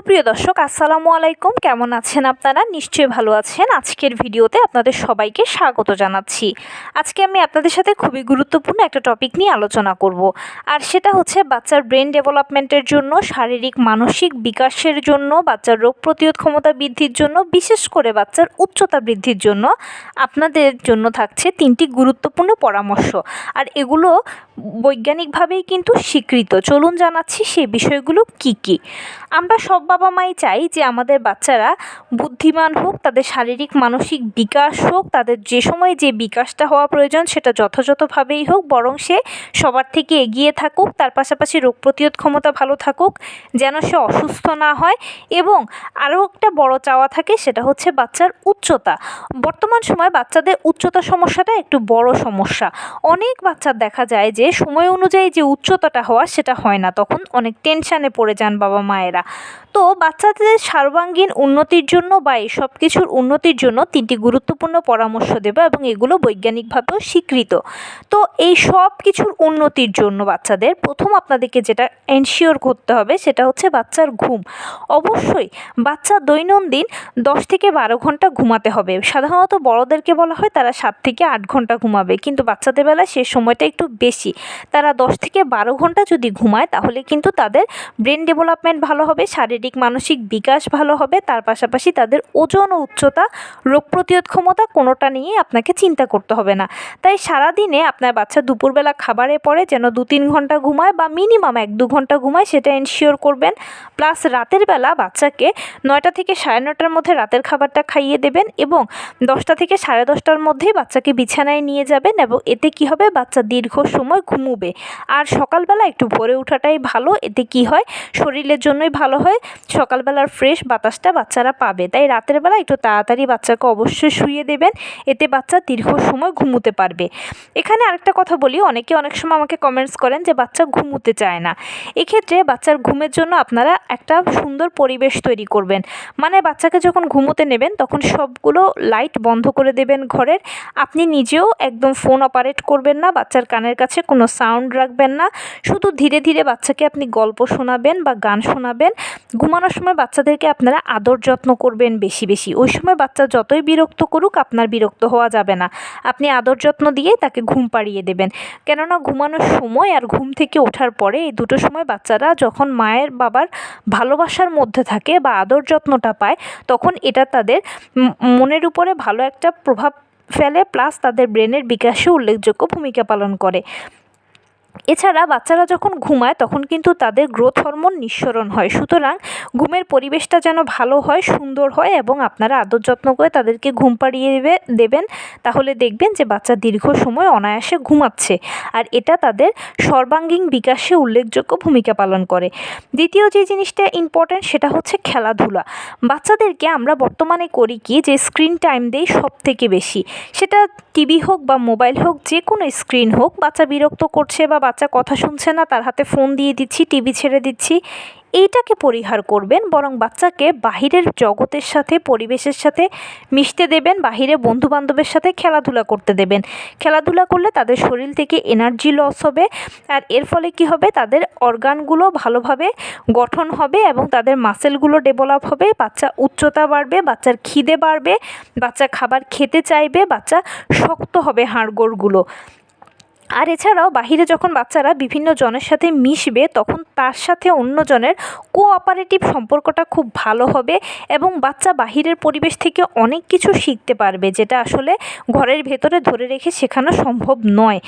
সুপ্রিয় দর্শক, আসসালামু আলাইকুম। কেমন আছেন আপনারা? নিশ্চয়ই ভালো আছেন। আজকের ভিডিওতে আপনাদের সবাইকে স্বাগত জানাচ্ছি। আজকে আমি আপনাদের সাথে খুবই গুরুত্বপূর্ণ একটা টপিক নিয়ে আলোচনা করব, আর সেটা হচ্ছে বাচ্চার ব্রেন ডেভেলপমেন্টের জন্য, শারীরিক মানসিক বিকাশের জন্য, বাচ্চার রোগ প্রতিরোধ ক্ষমতা বৃদ্ধির জন্য, বিশেষ করে বাচ্চার উচ্চতা বৃদ্ধির জন্য আপনাদের জন্য থাকছে 3টি গুরুত্বপূর্ণ পরামর্শ। আর এগুলো বৈজ্ঞানিকভাবেই কিন্তু স্বীকৃত। চলুন জানাচ্ছি সেই বিষয়গুলো কি কি। আমরা সব বাবা মাই চাই যে আমাদের বাচ্চারা বুদ্ধিমান হোক, তাদের শারীরিক মানসিক বিকাশ হোক, তাদের যে সময় যে বিকাশটা হওয়া প্রয়োজন সেটা যথাযথভাবেই হোক, বরং সে সবার থেকে এগিয়ে থাকুক, তার পাশাপাশি রোগ প্রতিরোধ ক্ষমতা ভালো থাকুক, যেন সে অসুস্থ না হয়। এবং আরও একটা বড় চাওয়া থাকে, সেটা হচ্ছে বাচ্চার উচ্চতা। বর্তমান সময়ে বাচ্চাদের উচ্চতা সমস্যাটা একটু বড় সমস্যা। অনেক বাচ্চার দেখা যায় যে সময় অনুযায়ী যে উচ্চতাটা হওয়া সেটা হয় না, তখন অনেক টেনশানে পড়ে যান বাবা মায়েরা। তো বাচ্চাদের সর্বাঙ্গীন উন্নতির জন্য বা এই সব কিছুর উন্নতির জন্য 3টি গুরুত্বপূর্ণ পরামর্শ দেব, এবং এগুলো বৈজ্ঞানিকভাবেও স্বীকৃত। তো এই সব কিছুর উন্নতির জন্য বাচ্চাদের প্রথম আপনাদেরকে যেটা এনশিওর করতে হবে সেটা হচ্ছে বাচ্চার ঘুম। অবশ্যই বাচ্চা দৈনন্দিন 10 থেকে 12 ঘন্টা ঘুমাতে হবে। সাধারণত বড়দেরকে বলা হয় তারা 7 থেকে 8 ঘন্টা ঘুমাবে, কিন্তু বাচ্চাদের বেলায় সে সময়টা একটু বেশি। তারা 10 থেকে 12 ঘন্টা যদি ঘুমায় তাহলে কিন্তু তাদের ব্রেন ডেভেলপমেন্ট ভালো হবে, শারীরিক মানসিক বিকাশ ভালো হবে, তার পাশাপাশি তাদের ওজন ও উচ্চতা, রোগ প্রতিরোধ ক্ষমতা কোনোটা নিয়ে আপনাকে চিন্তা করতে হবে না। তাই সারাদিনে আপনার বাচ্চা দুপুরবেলা খাবারের পরে যেন 2-3 ঘন্টা ঘুমায় বা মিনিমাম 1-2 ঘন্টা ঘুমায়, সেটা এনশিওর করবেন। প্লাস রাতের বেলা বাচ্চাকে 9টা থেকে 9:30টার মধ্যে রাতের খাবারটা খাইয়ে দেবেন, এবং 10টা থেকে 10:30টার মধ্যেই বাচ্চাকে বিছানায় নিয়ে যাবেন, এবং এতে কি হবে, বাচ্চা দীর্ঘ সময় ঘুমোবে। আর সকালবেলা একটু ভোরে ওঠাটাই ভালো। এতে কি হয়, শরীরের জন্যই ভালো হয়, সকালবেলার ফ্রেশ বাতাসটা বাচ্চারা পাবে। তাই রাতের বেলা একটু তাড়াতাড়ি বাচ্চাকে অবশ্যই শুইয়ে দেবেন, এতে বাচ্চা দীর্ঘ সময় ঘুমোতে পারবে। এখানে আরেকটা কথা বলি, অনেকে অনেক সময় আমাকে কমেন্টস করেন যে বাচ্চা ঘুমোতে চায় না। এক্ষেত্রে বাচ্চার ঘুমের জন্য আপনারা একটা সুন্দর পরিবেশ তৈরি করবেন। মানে বাচ্চাকে যখন ঘুমোতে নেবেন তখন সবগুলো লাইট বন্ধ করে দেবেন ঘরের। আপনি নিজেও একদম ফোন অপারেট করবেন না, বাচ্চার কানের কাছে কোনো সাউন্ড রাখবেন না। শুধু ধীরে ধীরে বাচ্চাকে আপনি গল্প শোনাবেন বা গান শোনাবেন। ঘুমানোর সময় বাচ্চাদেরকে আপনারা আদর যত্ন করবেন বেশি বেশি। ওই সময় বাচ্চা যতই বিরক্ত করুক আপনার বিরক্ত হওয়া যাবে না। আপনি আদর যত্ন দিয়েই তাকে ঘুম পাড়িয়ে দেবেন। কেননা ঘুমানোর সময় আর ঘুম থেকে ওঠার পরে এই দুটো সময় বাচ্চারা যখন মায়ের বাবার ভালোবাসার মধ্যে থাকে বা আদর যত্নটা পায়, তখন এটা তাদের মনের উপরে ভালো একটা প্রভাব ফেলে, প্লাস তাদের ব্রেনের বিকাশে উল্লেখযোগ্য ভূমিকা পালন করে। এছাড়া বাচ্চারা যখন ঘুমায় তখন কিন্তু তাদের গ্রোথ হরমোন নিঃসরণ হয়। সুতরাং ঘুমের পরিবেশটা যেন ভালো হয়, সুন্দর হয়, এবং আপনারা আদর যত্ন করে তাদেরকে ঘুম পাড়িয়ে দেবেন। তাহলে দেখবেন যে বাচ্চা দীর্ঘ সময় অনায়াসে ঘুমাচ্ছে, আর এটা তাদের সর্বাঙ্গীন বিকাশে উল্লেখযোগ্য ভূমিকা পালন করে। দ্বিতীয় যে জিনিসটা ইম্পর্ট্যান্ট সেটা হচ্ছে খেলাধুলা। বাচ্চাদেরকে আমরা বর্তমানে করি কি, যে স্ক্রিন টাইম দেই সব থেকে বেশি। সেটা টিভি হোক বা মোবাইল হোক, যে কোনো স্ক্রিন হোক, বাচ্চা বিরক্ত করছে বা বাচ্চা কথা শুনছে না, তার হাতে ফোন দিয়ে দিচ্ছি, টিভি ছেড়ে দিচ্ছি। এইটাকে পরিহার করবেন, বরং বাচ্চাকে বাহিরের জগতের সাথে, পরিবেশের সাথে মিশতে দেবেন, বাহিরে বন্ধুবান্ধবের সাথে খেলাধুলা করতে দেবেন। খেলাধুলা করলে তাদের শরীর থেকে এনার্জি লস হবে, আর এর ফলে কি হবে, তাদের অর্গানগুলো ভালোভাবে গঠন হবে এবং তাদের মাসেলগুলো ডেভেলপ হবে, বাচ্চা উচ্চতা বাড়বে, বাচ্চার খিদে বাড়বে, বাচ্চা খাবার খেতে চাইবে, বাচ্চা শক্ত হবে হাড়গোড়গুলো। আর এছাড়াও বাহিরে যখন বাচ্চারা বিভিন্ন জনের সাথে মিশবে তখন তার সাথে অন্যজনের কোঅপারেটিভ সম্পর্কটা খুব ভালো হবে, এবং বাচ্চা বাহিরের পরিবেশ থেকে অনেক কিছু শিখতে পারবে, যেটা আসলে ঘরের ভেতরে ধরে রেখে শেখানো সম্ভব নয়।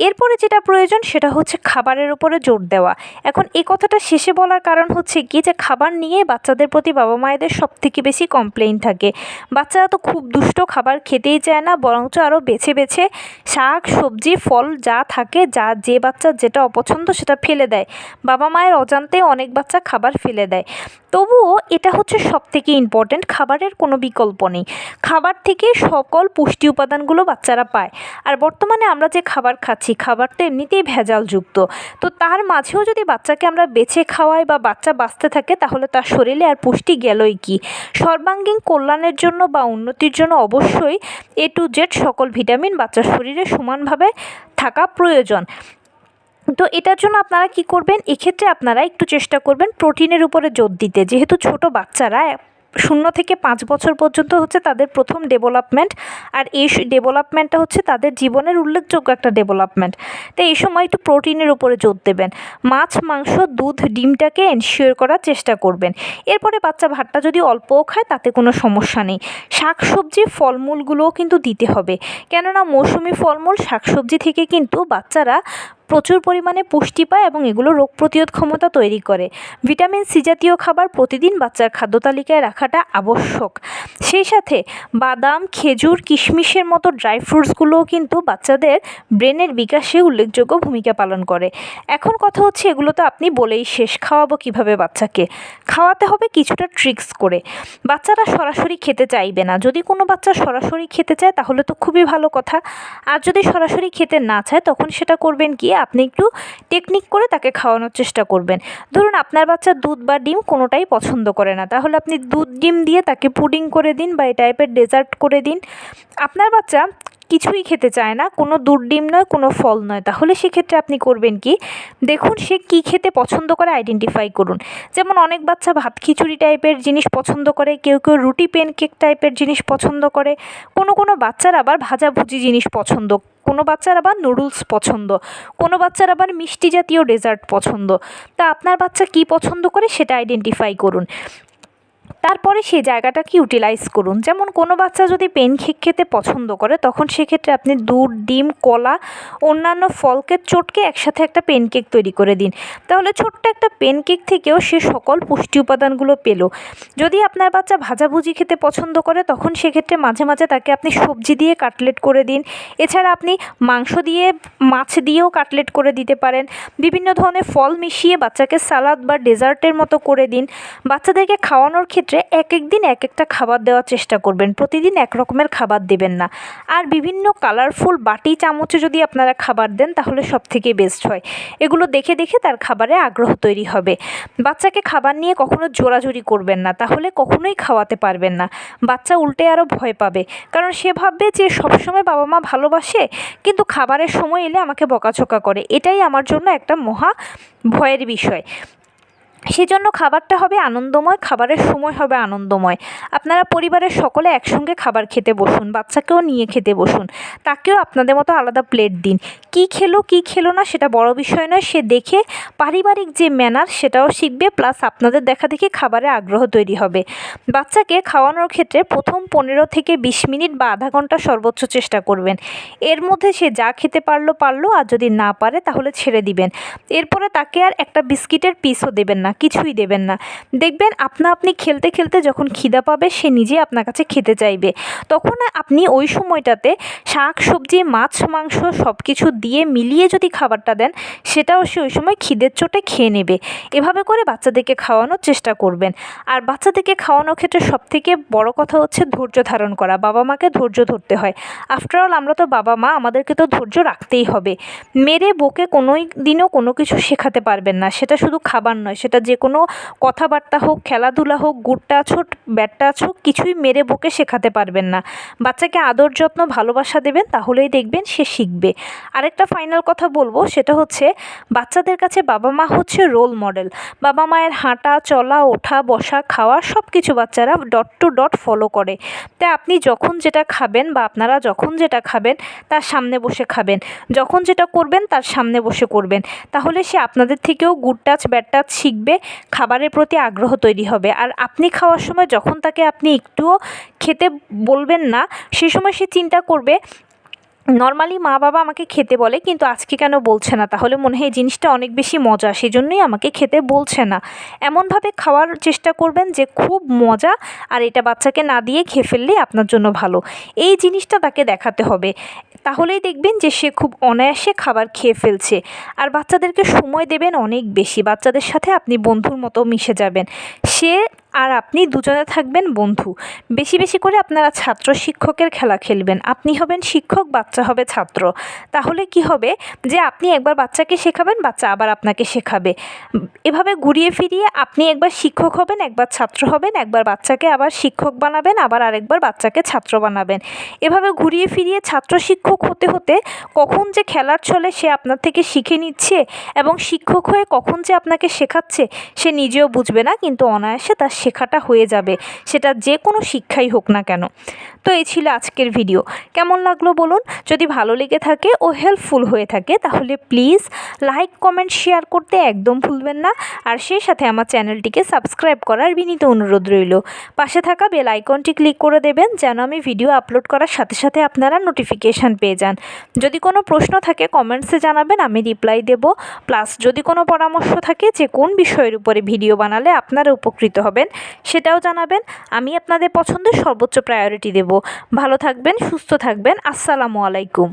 এরপরে যেটা প্রয়োজন সেটা হচ্ছে খাবারের উপরে জোর দেওয়া। এখন এই কথাটা শেষে বলার কারণ হচ্ছে কি, যে খাবার নিয়ে বাচ্চাদের প্রতি বাবা মায়েদের সবথেকে বেশি কমপ্লেইন থাকে। বাচ্চারা তো খুব দুষ্ট, খাবার খেতেই চায় না, বরঞ্চ আরও বেছে বেছে শাক সবজি ফল যা থাকে, যে বাচ্চার যেটা অপছন্দ সেটা ফেলে দেয়। বাবা মায়ের অজান্তেই অনেক বাচ্চা খাবার ফেলে দেয়। তবুও এটা হচ্ছে সবথেকে ইম্পর্ট্যান্ট, খাবারের কোনো বিকল্প নেই। খাবার থেকে সকল পুষ্টি উপাদানগুলো বাচ্চারা পায়। আর বর্তমানে আমরা যে খাবার খাচ্ছি, খাবারটা এমনিতেই ভেজালযুক্ত। তো তার মাঝেও যদি বাচ্চাকে আমরা বেছে খাওয়াই বা বাচ্চা বাঁচতে থাকে, তাহলে তার শরীরে আর পুষ্টি গেলই কি। সর্বাঙ্গীন কল্যাণের জন্য বা উন্নতির জন্য অবশ্যই A to Z সকল ভিটামিন বাচ্চার শরীরে সমানভাবে থাকা প্রয়োজন। তো এটার জন্য আপনারা কি করবেন, এক্ষেত্রে আপনারা একটু চেষ্টা করবেন প্রোটিনের উপরে জোর দিতে। যেহেতু ছোট বাচ্চারা 0 থেকে 5 বছর পর্যন্ত হচ্ছে তাদের প্রথম ডেভেলপমেন্ট, আর এই ডেভেলপমেন্টটা হচ্ছে তাদের জীবনের উল্লেখযোগ্য একটা ডেভেলপমেন্ট। তো এই সময় একটু প্রোটিনের উপরে জোর দেবেন। মাছ, মাংস, দুধ, ডিমটাকে এনশিওর করার চেষ্টা করবেন। এরপরে বাচ্চা ভাতটা যদি অল্পও খায় তাতে কোনো সমস্যা নেই। শাকসবজি, ফলমূলগুলোও কিন্তু দিতে হবে, কেননা মৌসুমি ফলমূল, শাকসবজি থেকে কিন্তু বাচ্চারা প্রচুর পরিমাণে পুষ্টি পায় এবং এগুলো রোগ প্রতিরোধ ক্ষমতা তৈরি করে। ভিটামিন সি জাতীয় খাবার প্রতিদিন বাচ্চার খাদ্য তালিকায় রাখাটা আবশ্যক। সেই সাথে বাদাম, খেজুর, কিশমিশের মতো ড্রাই ফ্রুটসগুলোও কিন্তু বাচ্চাদের ব্রেনের বিকাশে উল্লেখযোগ্য ভূমিকা পালন করে। এখন কথা হচ্ছে, এগুলো তো আপনি বলেই শেষ, খাওয়াবো কীভাবে বাচ্চাকে? খাওয়াতে হবে কিছুটা ট্রিক্স করে। বাচ্চারা সরাসরি খেতে চাইবে না। যদি কোনো বাচ্চা সরাসরি খেতে চায় তাহলে তো খুবই ভালো কথা। আর যদি সরাসরি খেতে না চায় তখন সেটা করবেন কি, আপনি একটু টেকনিক করে তাকে খাওয়ানোর চেষ্টা করবেন। ধরুন আপনার বাচ্চা দুধ বা ডিম কোনোটাই পছন্দ করে না, তাহলে আপনি দুধ ডিম দিয়ে তাকে পুডিং করে দিন বা এই টাইপের ডেজার্ট করে দিন। আপনার বাচ্চা কিছুই খেতে চায় না, কোনো দুধ ডিম নয়, কোনো ফল নয়, তাহলে সেক্ষেত্রে আপনি করবেন কি, দেখুন সে কী খেতে পছন্দ করে আইডেন্টিফাই করুন। যেমন অনেক বাচ্চা ভাত খিচুড়ি টাইপের জিনিস পছন্দ করে, কেউ কেউ রুটি প্যানকেক টাইপের জিনিস পছন্দ করে, কোনো বাচ্চার আবার ভাজাভুজি জিনিস পছন্দ, কোনো বাচ্চার আবার নুডলস পছন্দ, কোনো বাচ্চার আবার মিষ্টি জাতীয় ডেজার্ট পছন্দ। তা আপনার বাচ্চা কী পছন্দ করে সেটা আইডেন্টিফাই করুন, তারপরে সেই জায়গাটাকে ইউটিলাইজ করুন। যেমন কোনো বাচ্চা যদি প্যানকেক খেতে পছন্দ করে তখন সেক্ষেত্রে আপনি দুধ, ডিম, কলা, অন্যান্য ফলকে চটকে একসাথে একটা প্যানকেক তৈরি করে দিন, তাহলে ছোট্ট একটা প্যানকেক থেকেও সে সকল পুষ্টি উপাদানগুলো পেল। যদি আপনার বাচ্চা ভাজাভুজি খেতে পছন্দ করে তখন সেক্ষেত্রে মাঝে মাঝে তাকে আপনি সবজি দিয়ে কাটলেট করে দিন। এছাড়া আপনি মাংস দিয়ে, মাছ দিয়েও কাটলেট করে দিতে পারেন। বিভিন্ন ধরনের ফল মিশিয়ে বাচ্চাকে সালাদ বা ডেজার্টের মতো করে দিন। বাচ্চাদেরকে খাওয়ানোর ক্ষেত্রে এক এক দিন এক একটা খাবার দেওয়ার চেষ্টা করবেন, প্রতিদিন এক রকমের খাবার দেবেন না। আর বিভিন্ন কালারফুল বাটি চামচে যদি আপনারা খাবার দেন তাহলে সব থেকে বেস্ট হয়। এগুলো দেখে দেখে তার খাবারে আগ্রহ তৈরি হবে। বাচ্চাকে খাবার নিয়ে কখনো জোরাজুরি করবেন না, তাহলে কখনোই খাওয়াতে পারবেন না। বাচ্চা উল্টে আরও ভয় পাবে, কারণ সে ভাববে যে সবসময় বাবা মা ভালোবাসে কিন্তু খাবারের সময় এলে আমাকে বকাঝকা করে, এটাই আমার জন্য একটা মহা ভয়ের বিষয়। সেজন্য খাবারটা হবে আনন্দময়, খাবারের সময় হবে আনন্দময়। আপনারা পরিবারের সকলে একসঙ্গে খাবার খেতে বসুন, বাচ্চাকেও নিয়ে খেতে বসুন, তাকেও আপনাদের মতো আলাদা প্লেট দিন। কী খেলো না সেটা বড় বিষয় নয়, সে দেখে পারিবারিক যে ম্যানার সেটাও শিখবে, প্লাস আপনাদের দেখা দেখি খাবারে আগ্রহ তৈরি হবে। বাচ্চাকে খাওয়ানোর ক্ষেত্রে প্রথম 15 থেকে 20 মিনিট বা আধা ঘন্টা সর্বোচ্চ চেষ্টা করবেন। এর মধ্যে সে যা খেতে পারলো, আর যদি না পারে তাহলে ছেড়ে দিবেন। এরপরে তাকে আর একটা বিস্কিটের পিসও দেবেন না, কিছুই দেবেন না। দেখবেন আপনি খেলতে খেলতে যখন খিদা পাবে সে নিজে আপনার কাছে খেতে চাইবে, তখন আপনি ওই সময়টাতে শাক সবজি, মাছ, মাংস সব কিছু দিয়ে মিলিয়ে যদি খাবারটা দেন সেটাও সে ওই সময় খিদের চোটে খেয়ে নেবে। এভাবে করে বাচ্চাদেরকে খাওয়ানোর চেষ্টা করবেন। আর বাচ্চাদেরকে খাওয়ানোর ক্ষেত্রে সবথেকে বড় কথা হচ্ছে ধৈর্য ধারণ করা। বাবা মাকে ধৈর্য ধরতে হয়, আফটারঅল আমরা তো বাবা মা, আমাদেরকে তো ধৈর্য রাখতেই হবে। মেরে বকে কোনোই দিনও কোনো কিছু শেখাতে পারবেন না, সেটা শুধু খাবার নয়, সেটা যে কোনো কথাবার্তা হোক, খেলাধুলা হোক, গুড টাচ হোক, ব্যাড টাচ হোক, কিছুই মেরে বকে শেখাতে পারবেন না। বাচ্চাকে আদর যত্ন ভালোবাসা দেবেন, তাহলেই দেখবেন সে শিখবে। আরেকটা ফাইনাল কথা বলবো, সেটা হচ্ছে বাচ্চাদের কাছে বাবা মা হচ্ছে রোল মডেল। বাবা মায়ের হাঁটা চলা, ওঠা বসা, খাওয়া সব কিছু বাচ্চারা ডট টু ডট ফলো করে। তাই আপনি যখন যেটা খাবেন বা আপনারা যখন যেটা খাবেন তার সামনে বসে খাবেন, যখন যেটা করবেন তার সামনে বসে করবেন, তাহলে সে আপনাদের থেকেও গুড টাচ ব্যাড টাচ শিখবে, খাবারের প্রতি আগ্রহ তৈরি হবে। আর আপনি খাওয়ার সময় যখন তাকে আপনি একটুও খেতে বলবেন না, সে সময় সে চিন্তা করবে নর্মালি মা বাবা আমাকে খেতে বলে কিন্তু আজকে কেন বলছে না, তাহলে মনে হয় এই জিনিসটা অনেক বেশি মজা, সেজন্যই আমাকে খেতে বলছে না। এমনভাবে খাওয়ার চেষ্টা করবেন যে খুব মজা, আর এটা বাচ্চাকে না দিয়ে খেয়ে ফেললেই আপনার জন্য ভালো। এই জিনিসটা তাকে দেখাতে হবে, তাহলেই দেখবেন যে সে খুব অনায়াসে খাবার খেয়ে ফেলছে। আর বাচ্চাদেরকে সময় দেবেন অনেক বেশি, বাচ্চাদের সাথে আপনি বন্ধুর মতো মিশে যাবেন। সে আর আপনি দুজনে থাকবেন বন্ধু। বেশি বেশি করে আপনারা ছাত্র শিক্ষকের খেলা খেলবেন। আপনি হবেন শিক্ষক, বাচ্চা হবে ছাত্র। তাহলে কি হবে যে আপনি একবার বাচ্চাকে শেখাবেন, বাচ্চা আবার আপনাকে শেখাবে। এভাবে ঘুরিয়ে ফিরিয়ে আপনি একবার শিক্ষক হবেন, একবার ছাত্র হবেন, একবার বাচ্চাকে আবার শিক্ষক বানাবেন, আবার আরেকবার বাচ্চাকে ছাত্র বানাবেন। এভাবে ঘুরিয়ে ফিরিয়ে ছাত্র শিক্ষক হতে হতে কখন যে খেলার ছলে সে আপনার থেকে শিখে নিচ্ছে এবং শিক্ষক হয়ে কখন যে আপনাকে শেখাচ্ছে সে নিজেও বুঝবে না, কিন্তু অনায়াসে তার শেখাটা হয়ে যাবে, সেটা যে কোনো শিক্ষাই হোক না কেন। তো এই ছিল আজকের ভিডিও। কেমন লাগলো বলুন। যদি ভালো লেগে থাকে ও হেল্পফুল হয়ে থাকে তাহলে প্লিজ লাইক, কমেন্ট, শেয়ার করতে একদম ভুলবেন না। আর সেই সাথে আমার চ্যানেলটিকে সাবস্ক্রাইব করার বিনীত অনুরোধ রইল। পাশে থাকা বেল আইকনটি ক্লিক করে দেবেন যেন আমি ভিডিও আপলোড করার সাথে সাথে আপনারা নোটিফিকেশান পেয়ে যান। যদি কোনো প্রশ্ন থাকে কমেন্টসে জানাবেন, আমি রিপ্লাই দেব। প্লাস যদি কোনো পরামর্শ থাকে যে কোন বিষয়ের উপরে ভিডিও বানালে আপনারা উপকৃত হবেন সেটাও জানাবেন। আমি আপনাদের পছন্দের সর্বোচ্চ প্রায়োরিটি দেব। ভালো থাকবেন, সুস্থ থাকবেন। আসসালামু আলাইকুম।